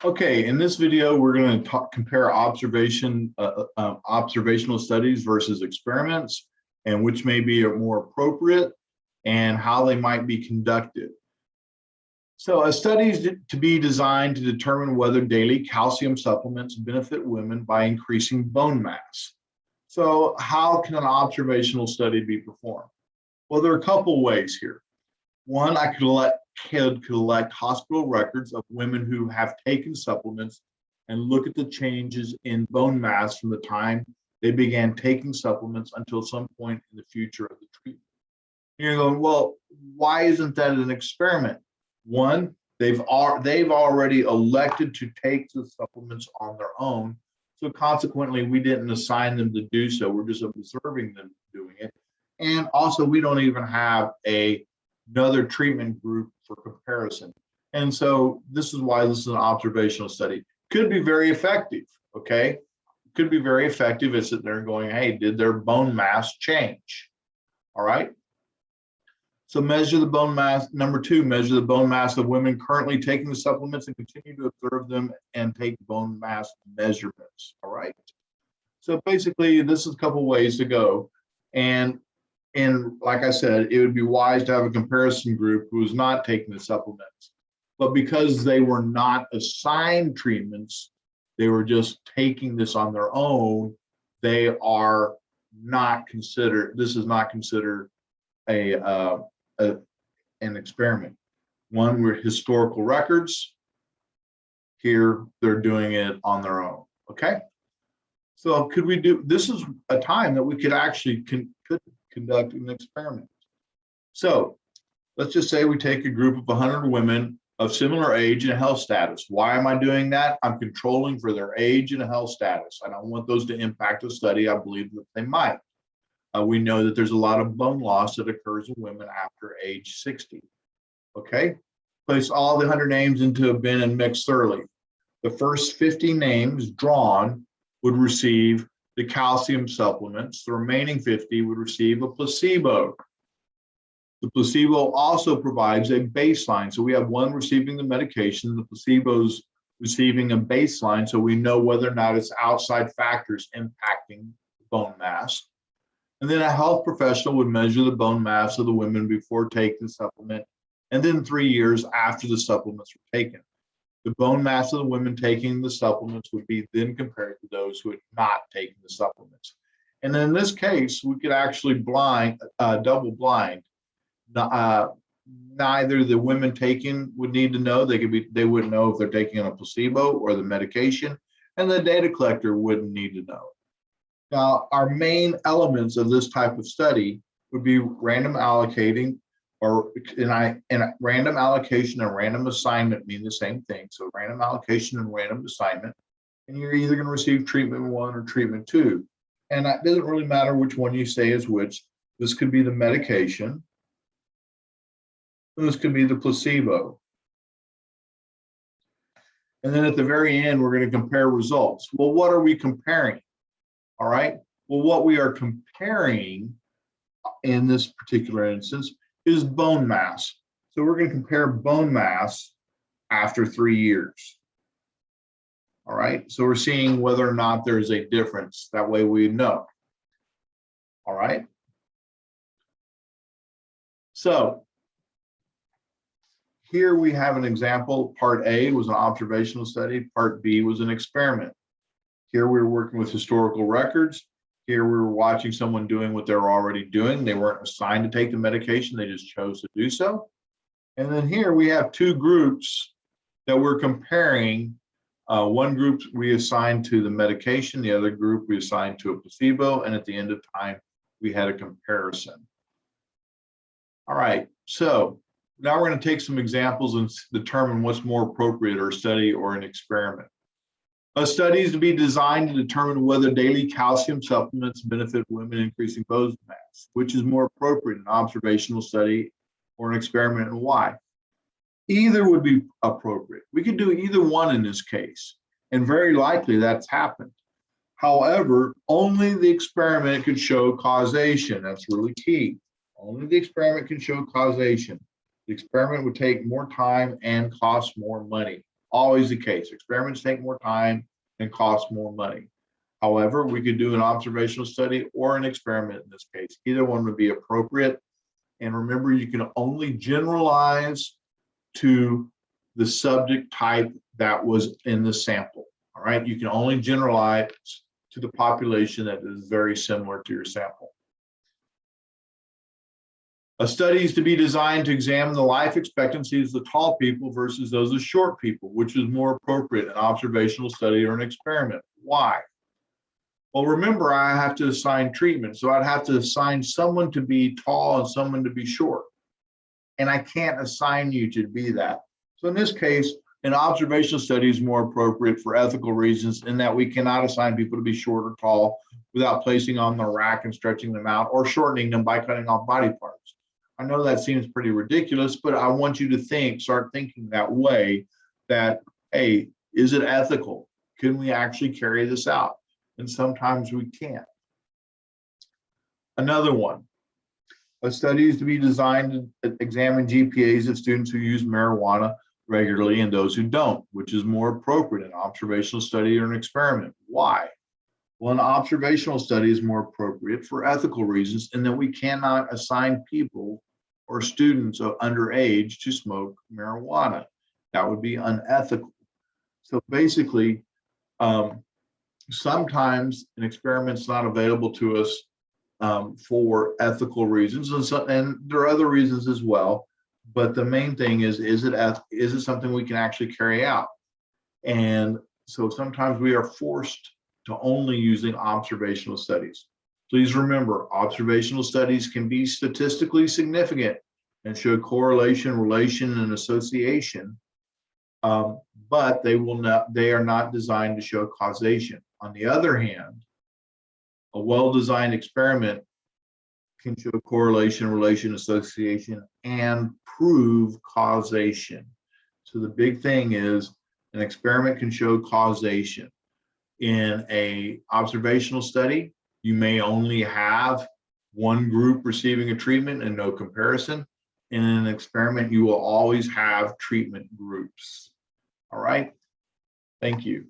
Okay, in this video, we're going to compare observational studies versus experiments, and which may be more appropriate and how they might be conducted. So a study is to be designed to determine whether daily calcium supplements benefit women by increasing bone mass. So how can an observational study be performed? Well, there are a couple ways here. One, I could collect hospital records of women who have taken supplements and look at the changes in bone mass from the time they began taking supplements until some point in the future of the treatment. And you're going, well, why isn't that an experiment? One, they've already elected to take the supplements on their own. So consequently, we didn't assign them to do so. We're just observing them doing it. And also, we don't even have another treatment group for comparison. And so this is why this is an observational study. Could be very effective, okay? Could be very effective at sitting there and going, hey, did their bone mass change? All right. So measure the bone mass. Number two, measure the bone mass of women currently taking the supplements and continue to observe them and take bone mass measurements. All right. So basically, this is a couple ways to go. And like I said, it would be wise to have a comparison group who is not taking the supplements. But because they were not assigned treatments, they were just taking this on their own, they are not considered, this is not considered an experiment. One with historical records. Here, they're doing it on their own, okay? So could we do, this is a time that we could actually conduct an experiment. So let's just say we take a group of 100 women of similar age and health status. Why am I doing that? I'm controlling for their age and health status. I don't want those to impact the study. I believe that they might. We know that there's a lot of bone loss that occurs in women after age 60. Okay, place all the 100 names into a bin and mix thoroughly. The first 50 names drawn would receive the calcium supplements. The remaining 50 would receive a placebo. The placebo also provides a baseline. So we have one receiving the medication, the placebo's receiving a baseline, so we know whether or not it's outside factors impacting bone mass. And then a health professional would measure the bone mass of the women before taking the supplement, and then 3 years after the supplements were taken. The bone mass of the women taking the supplements would be then compared to those who had not taken the supplements. And in this case, we could actually double blind. Neither the women taking would need to know. They wouldn't know if they're taking a placebo or the medication, and the data collector wouldn't need to know. Now, our main elements of this type of study would be random allocating, random allocation and random assignment mean the same thing. So random allocation and random assignment, and you're either going to receive treatment 1 or treatment 2. And that doesn't really matter which one you say is which. This could be the medication, and this could be the placebo. And then at the very end, we're going to compare results. Well, what are we comparing? All right. Well, what we are comparing in this particular instance is bone mass. So we're going to compare bone mass after 3 years. All right. So we're seeing whether or not there's a difference. That way we know. All right. So here we have an example. Part A was an observational study. Part B was an experiment. Here we were working with historical records. Here we were watching someone doing what they were already doing. They weren't assigned to take the medication. They just chose to do so. And then here we have two groups that we're comparing. One group we assigned to the medication. The other group we assigned to a placebo. And at the end of time, we had a comparison. All right. So now we're going to take some examples and determine what's more appropriate, or a study or an experiment. A study is to be designed to determine whether daily calcium supplements benefit women increasing bone mass, which is more appropriate, an observational study or an experiment, and why. Either would be appropriate. We could do either one in this case, and very likely that's happened. However, only the experiment could show causation. That's really key. Only the experiment can show causation. The experiment would take more time and cost more money. always the case. Experiments take more time and cost more money. However, we could do an observational study or an experiment in this case. Either one would be appropriate. And remember, you can only generalize to the subject type that was in the sample. All right, you can only generalize to the population that is very similar to your sample. A study is to be designed to examine the life expectancies of the tall people versus those of short people, which is more appropriate, an observational study or an experiment. Why? Well, remember, I have to assign treatment. So I'd have to assign someone to be tall and someone to be short. And I can't assign you to be that. So in this case, an observational study is more appropriate for ethical reasons in that we cannot assign people to be short or tall without placing on the rack and stretching them out or shortening them by cutting off body parts. I know that seems pretty ridiculous, but I want you to start thinking that way, that, hey, is it ethical? Can we actually carry this out? And sometimes we can't. Another one, a study is to be designed to examine GPAs of students who use marijuana regularly and those who don't, which is more appropriate, an observational study or an experiment. Why? Well, an observational study is more appropriate for ethical reasons in that we cannot assign people or students of underage to smoke marijuana. That would be unethical. So basically, sometimes an experiment's not available to us for ethical reasons, and there are other reasons as well. But the main thing is it something we can actually carry out? And so sometimes we are forced to only using observational studies. Please remember, observational studies can be statistically significant and show correlation, relation, and association, but they are not designed to show causation. On the other hand, a well-designed experiment can show correlation, relation, association, and prove causation. So the big thing is an experiment can show causation. In an observational study, you may only have one group receiving a treatment and no comparison. In an experiment, you will always have treatment groups. All right, thank you.